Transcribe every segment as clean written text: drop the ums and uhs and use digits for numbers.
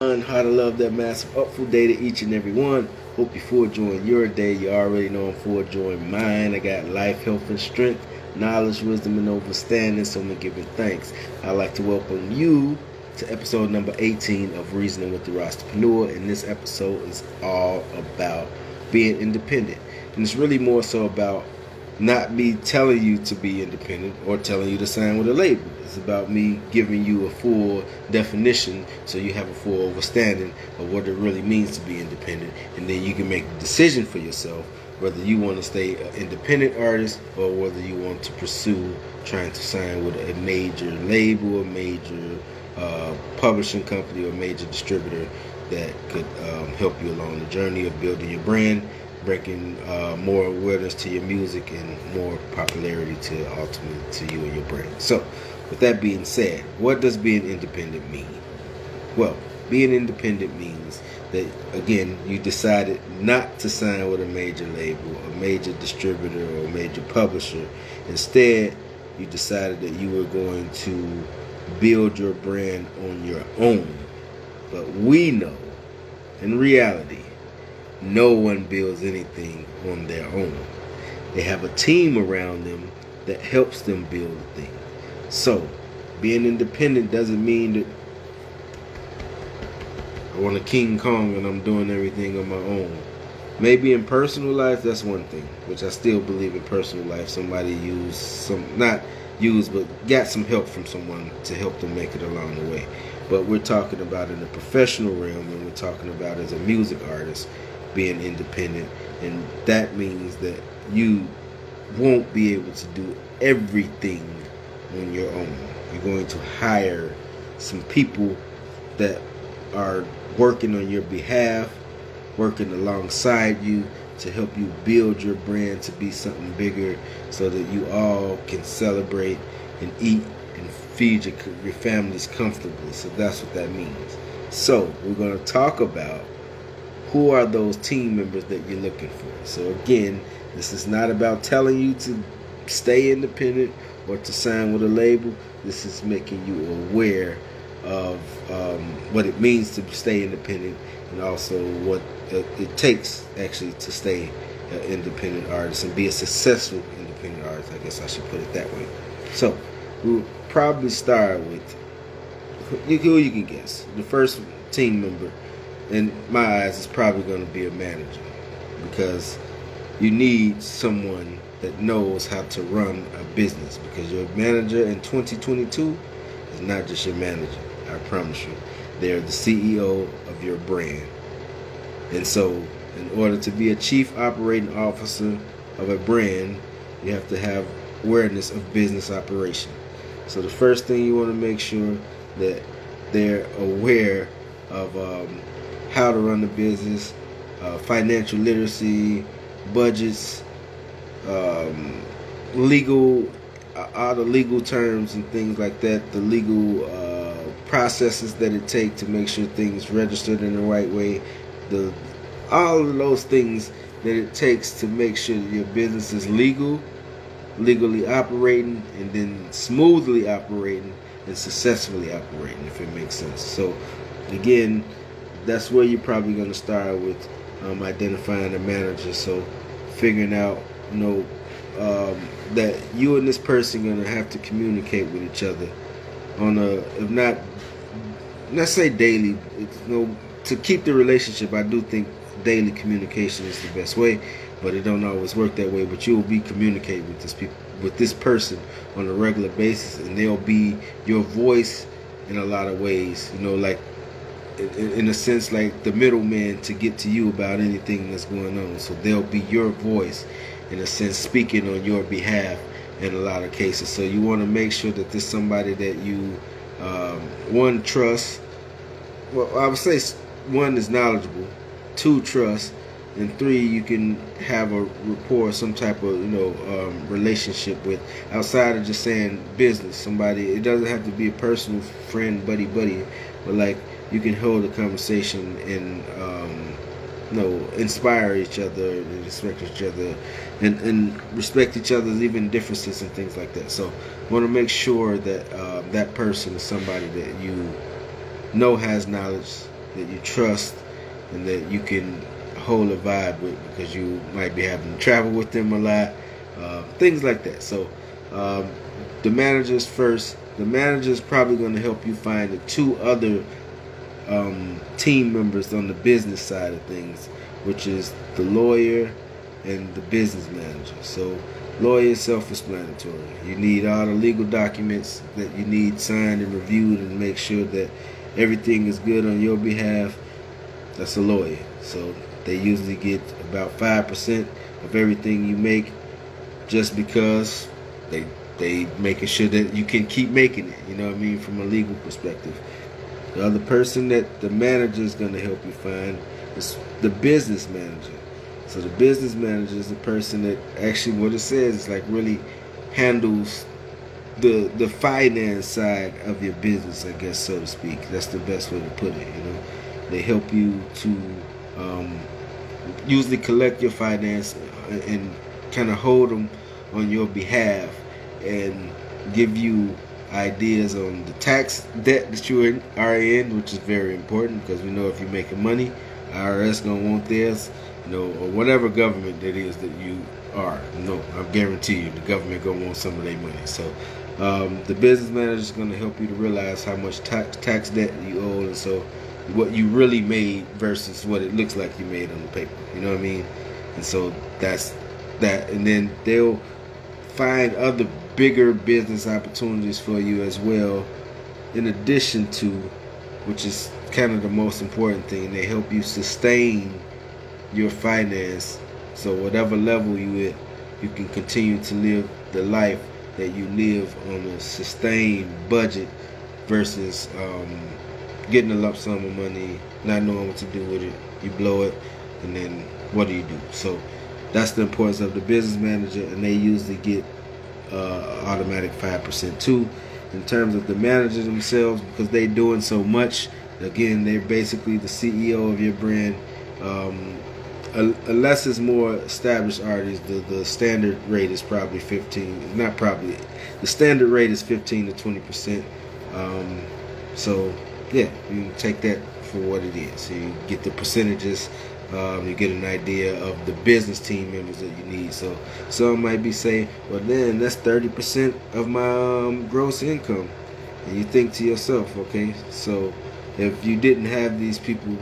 How to love that massive upful day to each and every one. Hope you're full enjoying your day. You already know I'm full enjoying mine. I got life, health, and strength, knowledge, wisdom, and understanding. So I'm giving thanks. I'd like to welcome you to episode number 18 of Reasoning with the Rosterpreneur. And this episode is all about being independent. And it's really more so about not me telling you to be independent or telling you to sign with a label. It's about me giving you a full definition so you have a full understanding of what it really means to be independent, and then you can make a decision for yourself whether you want to stay an independent artist or whether you want to pursue trying to sign with a major label, a major publishing company, or a major distributor that could help you along the journey of building your brand, bringing more awareness to your music and more popularity to ultimately to you and your brand. So with that being said, what does being independent mean? Well, being independent means that, again, you decided not to sign with a major label, a major distributor, or a major publisher. Instead, you decided that you were going to build your brand on your own. But we know, in reality, no one builds anything on their own. They have a team around them that helps them build a thing. So, being independent doesn't mean that I want a King Kong and I'm doing everything on my own. Maybe in personal life, that's one thing, which I still believe in personal life. Somebody but got some help from someone to help them make it along the way. But we're talking about in the professional realm, and we're talking about as a music artist being independent, and that means that you won't be able to do everything on your own. You're going to hire some people that are working on your behalf, working alongside you to help you build your brand to be something bigger, so that you all can celebrate and eat and feed your families comfortably. So that's what that means. So we're going to talk about who are those team members that you're looking for. So again, this is not about telling you to stay independent or to sign with a label. This is making you aware of what it means to stay independent, and also what it takes actually to stay an independent artist and be a successful independent artist. I guess I should put it that way. So we'll probably start with who you can guess. The first team member, in my eyes, is probably going to be a manager, because you need someone that knows how to run a business, because your manager in 2022 is not just your manager. I promise you, they're the CEO of your brand. And so in order to be a chief operating officer of a brand, you have to have awareness of business operation. So the first thing you want to make sure that they're aware of how to run the business, financial literacy, budgets, legal, all the legal terms and things like that, the legal processes that it takes to make sure things registered in the right way, all of those things that it takes to make sure that your business is legally operating, and then smoothly operating and successfully operating, if it makes sense. So again, that's where you're probably going to start with identifying a manager. So figuring out, that you and this person are going to have to communicate with each other on a, if not, let's say daily. To keep the relationship, I do think daily communication is the best way, but it don't always work that way. But you'll be communicating with this person on a regular basis, and they'll be your voice in a lot of ways. Like in a sense, like the middleman to get to you about anything that's going on. So they'll be your voice, in a sense, speaking on your behalf in a lot of cases. So you want to make sure that there's somebody that you one, trust. Well, I would say one is knowledgeable, two, trust, and three, you can have a rapport, some type of relationship with, outside of just saying business. Somebody, it doesn't have to be a personal friend, buddy, but like you can hold a conversation and inspire each other and respect each other, and respect each other's even differences and things like that. So want to make sure that that person is somebody that you know has knowledge, that you trust and that you can hold a vibe with, because you might be having to travel with them a lot, things like that. So the manager's first. The manager's probably going to help you find the two other team members on the business side of things, which is the lawyer and the business manager. So lawyer is self-explanatory. You need all the legal documents that you need signed and reviewed and make sure that everything is good on your behalf. That's a lawyer. So they usually get about 5% of everything you make, just because they making sure that you can keep making it, you know what I mean, from a legal perspective. The other person that the manager is going to help you find is the business manager. So the business manager is the person that actually, what it says, is like really handles the finance side of your business, I guess, so to speak. That's the best way to put it, you know. They help you to usually collect your finance and kind of hold them on your behalf, and give you ideas on the tax debt that you are in, which is very important, because we know if you're making money, IRS gonna want theirs, you know, or whatever government that is that you are. No, I guarantee you the government gonna want some of their money. So the business manager is gonna help you to realize how much tax debt you owe, and so what you really made versus what it looks like you made on the paper. You know what I mean? And so that's that. And then they'll find other bigger business opportunities for you as well, in addition to, which is kind of the most important thing, they help you sustain your finance. So whatever level you at, you can continue to live the life that you live on a sustained budget, versus getting a lump sum of money, not knowing what to do with it. You blow it, and then what do? So that's the importance of the business manager, and they usually get automatic 5% too. In terms of the managers themselves, because they're doing so much, again, they're basically the CEO of your brand. Unless it's more established artists, the standard rate is probably 15. Not probably. The standard rate is 15 to 20%. So yeah, you take that for what it is. So you get the percentages. You get an idea of the business team members that you need. So some might be saying, well, then that's 30% of my gross income. And you think to yourself, okay, so if you didn't have these people,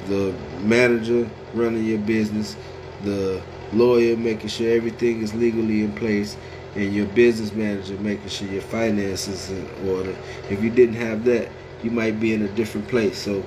the manager running your business, the lawyer making sure everything is legally in place, and your business manager making sure your finances is in order, if you didn't have that, you might be in a different place. So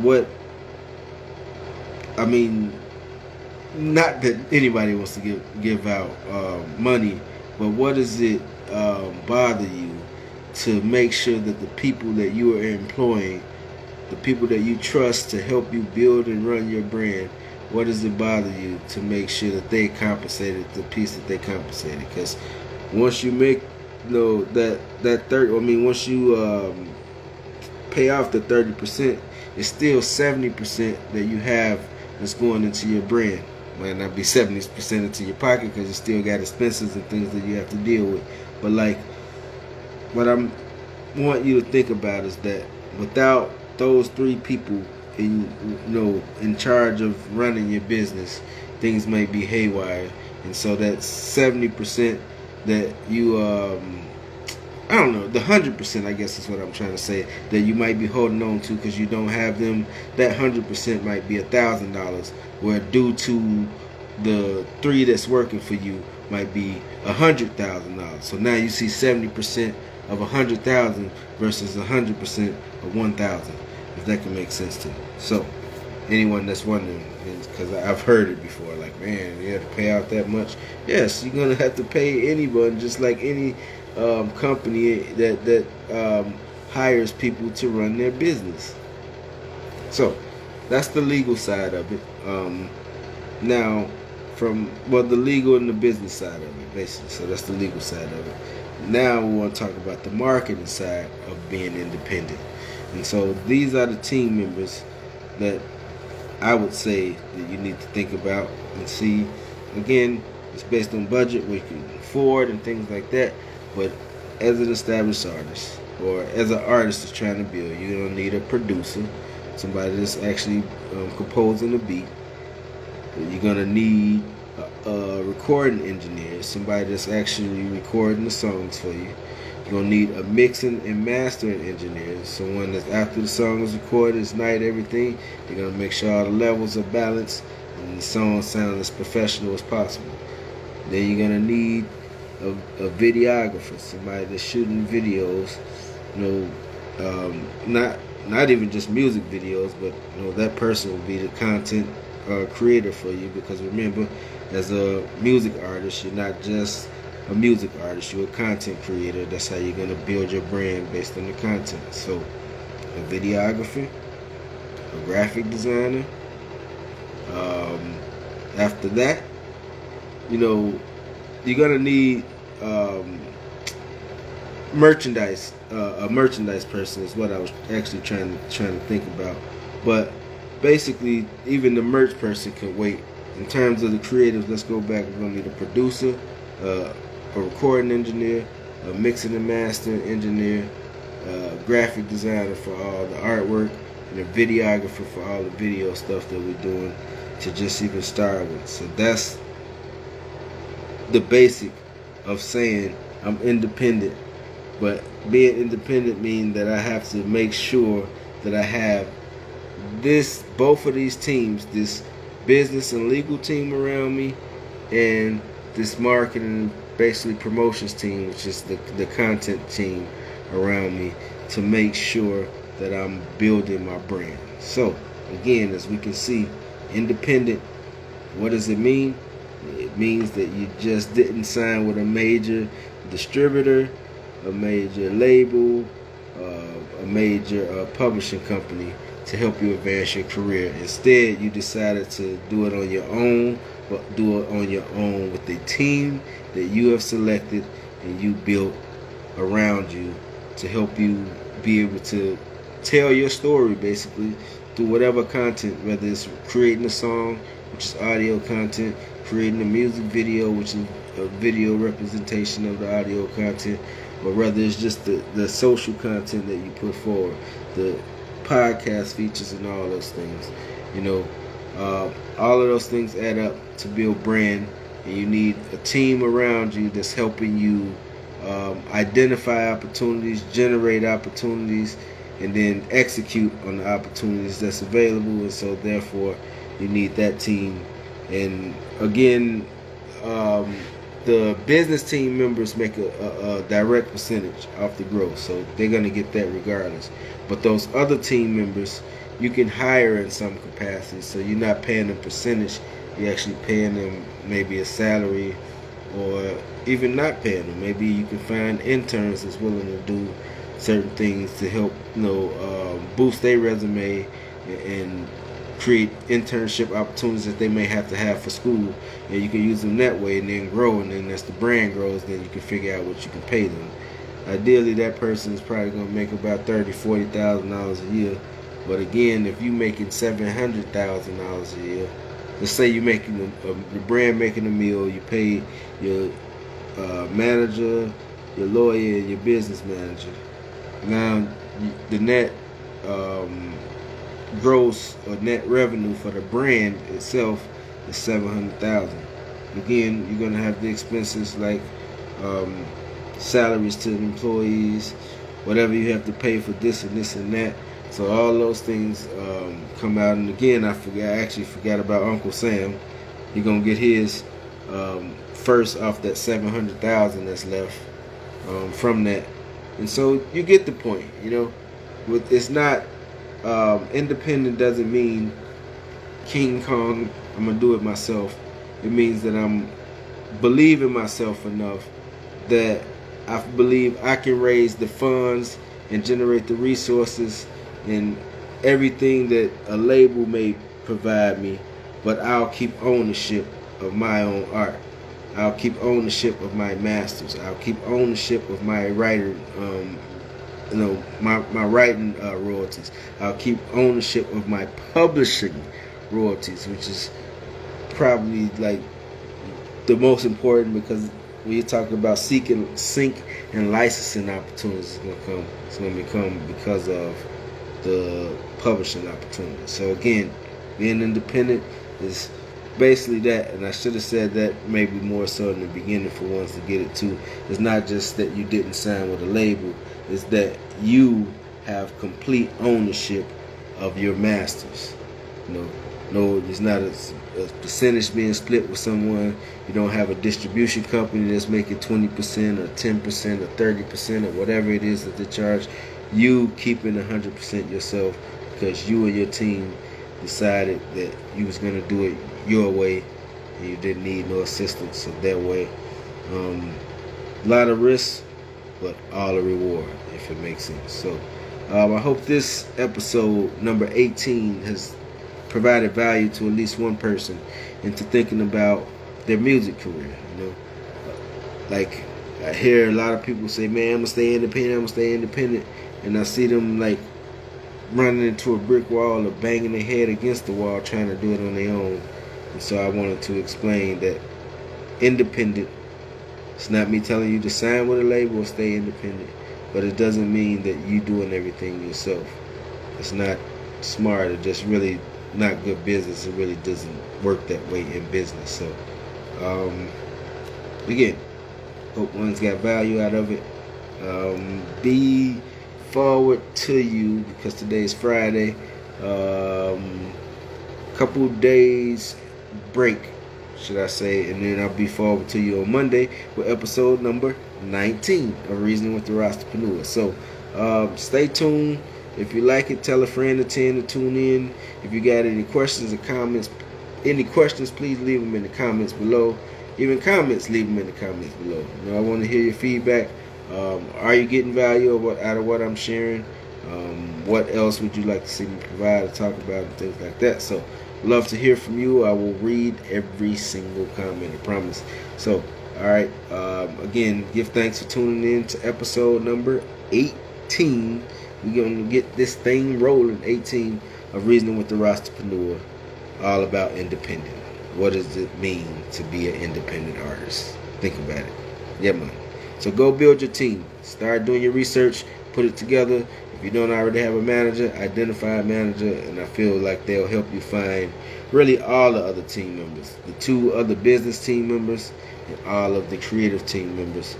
what, I mean, not that anybody wants to give out money, but what does it bother you to make sure that the people that you are employing, the people that you trust to help you build and run your brand, what does it bother you to make sure that they compensated the piece that they compensated? Because once you make, you know, that 30, I mean, once you pay off the 30%, it's still 70% that you have that's going into your brand. Might not be 70% into your pocket, because you still got expenses and things that you have to deal with. But like, what I want you to think about is that without those three people in charge of running your business, things may be haywire. And so that 70% that you I don't know, the 100%, I guess is what I'm trying to say, that you might be holding on to because you don't have them, that 100% might be $1,000, where due to the three that's working for you might be $100,000. So now you see 70% of 100,000 versus 100% of 1,000, if that can make sense to you. So anyone that's wondering, because I've heard it before, like, man, you have to pay out that much. Yes, you're gonna have to pay anyone, just like any company that hires people to run their business. So that's the legal side of it. Now, the legal and the business side of it, basically. So that's the legal side of it. Now we want to talk about the marketing side of being independent. And so these are the team members that I would say that you need to think about and see. Again, it's based on budget, what you can afford and things like that. But as an established artist, or as an artist that's trying to build, you're going to need a producer somebody that's actually composing the beat. You're gonna need a recording engineer, somebody that's actually recording the songs for you. You're gonna need a mixing and mastering engineer, someone that's after the song is recorded, it's night, everything. They're gonna make sure all the levels are balanced and the song sounds as professional as possible. Then you're gonna need a videographer, somebody that's shooting videos, not even just music videos, but that person will be the content creator for you, because remember, as a music artist, you're not just a music artist, you're a content creator. That's how you're going to build your brand, based on the content. So a videographer, a graphic designer. After that, you're going to need merchandise. A merchandise person is what I was actually trying to think about. But basically, even the merch person can wait. In terms of the creatives, let's go back. We're going to need a producer, a recording engineer, a mixing and mastering engineer, a graphic designer for all the artwork, and a videographer for all the video stuff that we're doing to just even start with. So that's the basic of saying I'm independent. But being independent means that I have to make sure that I have both of these teams, this business and legal team around me, and this marketing, basically promotions team, which is the content team around me, to make sure that I'm building my brand. So again, as we can see, independent, what does it mean? It means that you just didn't sign with a major distributor, a major label, a major publishing company to help you advance your career. Instead, you decided to do it on your own, but do it on your own with a team that you have selected and you built around you to help you be able to tell your story, basically, through whatever content, whether it's creating a song, which is audio content, creating a music video, which is a video representation of the audio content, or whether it's just the social content that you put forward, the podcast features and all those things. All of those things add up to build brand, and you need a team around you that's helping you identify opportunities, generate opportunities, and then execute on the opportunities that's available. And so therefore you need that team. And again, the business team members make a direct percentage off the growth, so they're going to get that regardless. But those other team members, you can hire in some capacity, so you're not paying them percentage, you're actually paying them maybe a salary, or even not paying them. Maybe you can find interns that's willing to do certain things to help boost their resume and create internship opportunities that they may have to have for school, and you can use them that way and then grow. And then as the brand grows, then you can figure out what you can pay them. Ideally, that person is probably going to make about $30,000-$40,000 a year. But again, if you're making $700,000 a year, let's say you're making the brand making a meal, you pay your manager, your lawyer, and your business manager. Now the net gross or net revenue for the brand itself is $700,000. Again, you're going to have the expenses like salaries to the employees, whatever you have to pay for this and this and that. So all those things come out. And again, I actually forgot about Uncle Sam. You're going to get his first off that $700,000 that's left from that. And so you get the point, it's not independent doesn't mean King Kong, I'm gonna do it myself. It means that I'm believing myself enough that I believe I can raise the funds and generate the resources and everything that a label may provide me, but I'll keep ownership of my own art. I'll keep ownership of my masters. I'll keep ownership of my writer, my writing royalties. I'll keep ownership of my publishing royalties, which is probably like the most important, because when you're talking about sync and licensing opportunities, it's gonna come because of the publishing opportunity. So again, being independent is basically that, and I should have said that maybe more so in the beginning for ones to get it too. It's not just that you didn't sign with a label, it's that you have complete ownership of your masters. No, it's not a percentage being split with someone. You don't have a distribution company that's making 20% or 10% or 30% or whatever it is that they charge. You keeping 100% yourself because you and your team decided that you was going to do it your way and you didn't need no assistance of their way. A lot of risks, but all a reward, if it makes sense. So I hope this episode number 18 has provided value to at least one person into thinking about their music career. Like I hear a lot of people say, man, I'm gonna stay independent, and I see them like running into a brick wall or banging their head against the wall trying to do it on their own. And so I wanted to explain that independent, it's not me telling you to sign with a label or stay independent, but it doesn't mean that you doing everything yourself. It's not smart, or just really not good business. It really doesn't work that way in business. So again, hope one's got value out of it. Be forward to you, because today is Friday. Couple days break, should I say, and then I'll be forward to you on Monday with episode number 19 of Reasoning with the Rastapreneur. So stay tuned. If you like it, tell a friend to tune in. If you got any questions or comments, please leave them in the comments below. Even comments, leave them in the comments below. I want to hear your feedback. Are you getting value out of what I'm sharing? What else would you like to see me provide or talk about and things like that? So love to hear from you. I will read every single comment, I promise. So alright, again, give thanks for tuning in to episode number 18. We're going to get this thing rolling. 18 of Reasoning with the Rastapreneur, all about independent. What does it mean to be an independent artist? Think about it. Yeah, man. So go build your team. Start doing your research. Put it together. If you don't already have a manager, identify a manager, and I feel like they'll help you find really all the other team members, the 2 other business team members, and all of the creative team members.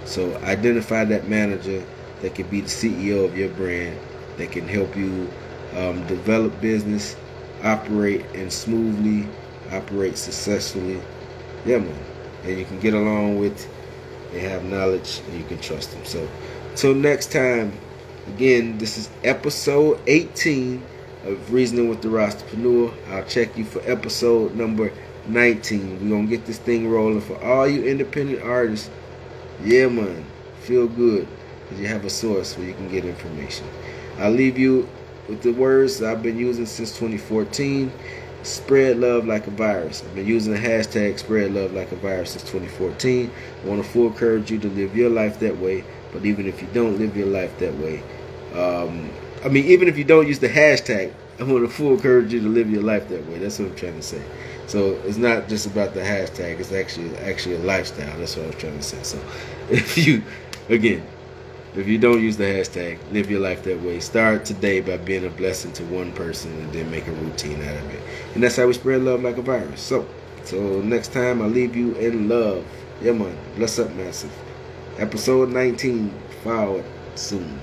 So identify that manager that can be the CEO of your brand, that can help you develop business, operate and smoothly, operate successfully. Yeah, man. And you can get along with, they have knowledge, and you can trust them. So until next time, again, this is episode 18 of Reasoning with the Rastapreneur. I'll check you for episode number 19. We're going to get this thing rolling for all you independent artists. Yeah, man. Feel good, because you have a source where you can get information. I'll leave you with the words I've been using since 2014. Spread love like a virus. I've been using the hashtag spread love like a virus since 2014. I want to full encourage you to live your life that way. But even if you don't live your life that way, even if you don't use the hashtag, I want to full encourage you to live your life that way. That's what I'm trying to say. So it's not just about the hashtag. It's actually a lifestyle. That's what I was trying to say. So if you don't use the hashtag, live your life that way. Start today by being a blessing to one person and then make a routine out of it. And that's how we spread love like a virus. So next time, I'll leave you in love. Yeah, man. Bless up, massive. Episode 19, forward soon.